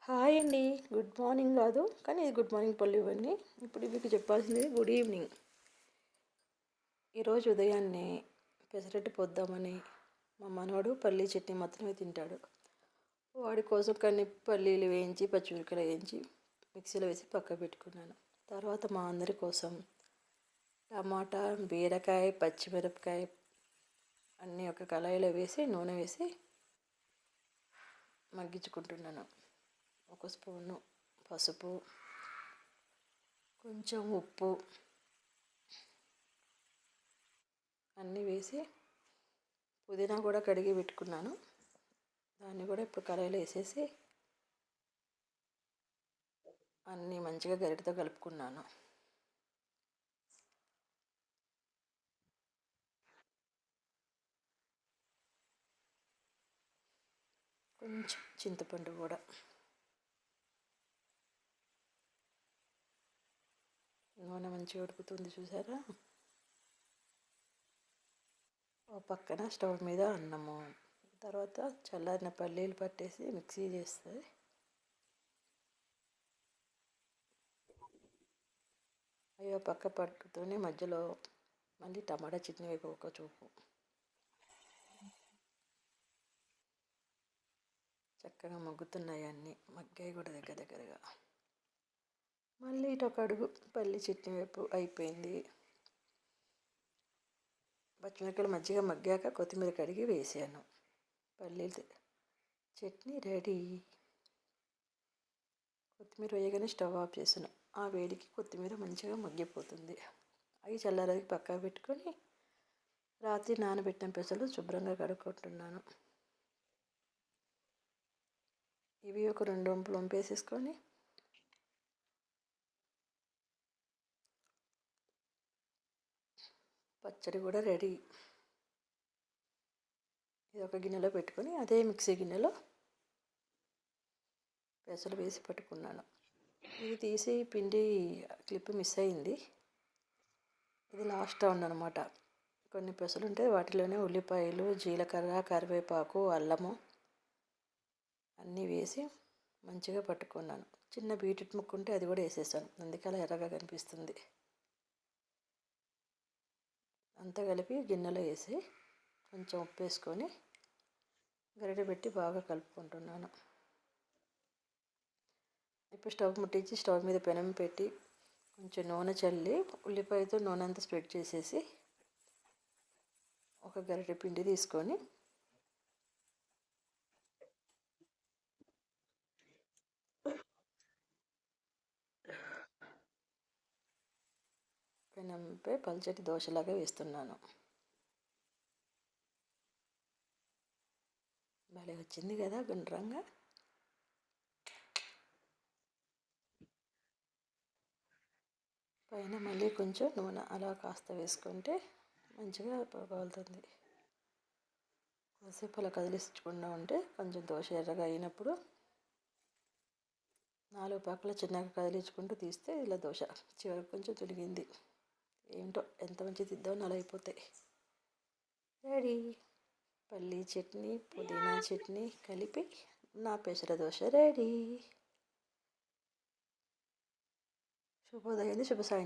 Hi అండి. Good morning కాదు, కానీ ఇది గుడ్ మార్నింగ్ పళ్ళు ఇవన్నీ. ఇప్పుడు మీకు చెప్పాల్సింది గుడ్ ఈవినింగ్. ఈరోజు ఉదయాన్నే పెసరట్టు పొద్దామని మా మనవడు పల్లీ చట్నీ మాత్రమే తింటాడు. వాడి కోసం కొన్ని పల్లీలు వేయించి పచ్చిమిరపకాయలు వేయించి మిక్సీలో వేసి పక్క పెట్టుకున్నాను. తర్వాత మా అందరి కోసం టమాటా, బీరకాయ, పచ్చిమిరపకాయ అన్నీ ఒక కళాయిలో వేసి నూనె వేసి మగ్గించుకుంటున్నాను. ఒక స్పూను పసుపు, కొంచెం ఉప్పు అన్నీ వేసి పుదీనా కూడా కడిగి పెట్టుకున్నాను. దాన్ని కూడా ఇప్పుడు కడాయిలో వేసేసి అన్నీ మంచిగా గరిటెతో కలుపుకున్నాను. కొంచెం చింతపండు కూడా. నూనె మంచిగా ఉడుకుతుంది చూసారా. ఓ పక్కన స్టవ్ మీద అన్నము, తర్వాత చల్లారిన పల్లీలు పట్టేసి మిక్సీ చేస్తే అయ్యో పక్క పట్టుతోనే మధ్యలో మళ్ళీ టమాటా చట్నీ వైపు ఒక చూపు. చక్కగా మగ్గుతున్నాయి, అన్నీ మగ్గాయి కూడా దగ్గరగా. మళ్ళీ ఇటు ఒక అడుగు పల్లి చట్నీ వైపు అయిపోయింది. పచ్చిమిరపకాయలు మజ్జిగ మగ్గాక కొత్తిమీర కడిగి వేసాను. పల్లీలు చట్నీ రెడీ. కొత్తిమీర వేయగానే స్టవ్ ఆఫ్ చేసాను. ఆ వేడికి కొత్తిమీర మంచిగా మగ్గిపోతుంది. అవి చల్లారకి పక్కకు పెట్టుకొని రాత్రి నానబెట్టిన పెసలు శుభ్రంగా కడుక్కుంటున్నాను. ఇవి ఒక 2 వంపులు వంపేసేసుకొని పచ్చడి కూడా రెడీ. ఇది ఒక గిన్నెలో పెట్టుకొని అదే మిక్సీ గిన్నెలో పెసలు వేసి పట్టుకున్నాను. ఇది తీసి పిండి క్లిప్ మిస్ అయింది. ఇది లాస్ట్ రౌండ్ అనమాట. కొన్ని పెసలు ఉంటే వాటిలోనే ఉల్లిపాయలు, జీలకర్ర, కరివేపాకు, అల్లము అన్నీ వేసి మంచిగా పట్టుకున్నాను. చిన్న బీట్రూట్ ముక్క ఉంటే అది కూడా వేసేసాను, అందుకే అలా ఎర్రగా కనిపిస్తుంది. అంతా కలిపి గిన్నెలో వేసి కొంచెం ఉప్పు వేసుకొని గరిటె పెట్టి బాగా కలుపుకుంటున్నాను. ఇప్పుడు స్టవ్ ముట్టించి స్టవ్ మీద పెనం పెట్టి కొంచెం నూనె చల్లి ఉల్లిపాయతో నూనె అంతా స్ప్రెడ్ చేసేసి ఒక గరిటె పిండి తీసుకొని పెనంపై పల్చటి దోశలాగా వేస్తున్నాను. భలే వచ్చింది కదా గుండ్రంగా. పైన మళ్ళీ కొంచెం నూనె అలా కాస్త వేసుకుంటే మంచిగా పగులుతుంది. కాసేపు అలా కదిలించకుండా ఉంటే కొంచెం దోశ ఎర్రగా అయినప్పుడు 4 పక్కల చిన్నగా కదిలించుకుంటూ తీస్తే ఇలా దోశ చివరికి కొంచెం తొలిగింది. ఏంటో ఎంత మంచి తిద్దామని అలా అయిపోతాయి. రెడీ. పల్లీ చట్నీ, పుదీనా చట్నీ కలిపి నా పెసర దోశ రెడీ. శుభోదయం, శుభ సాయంత్రం.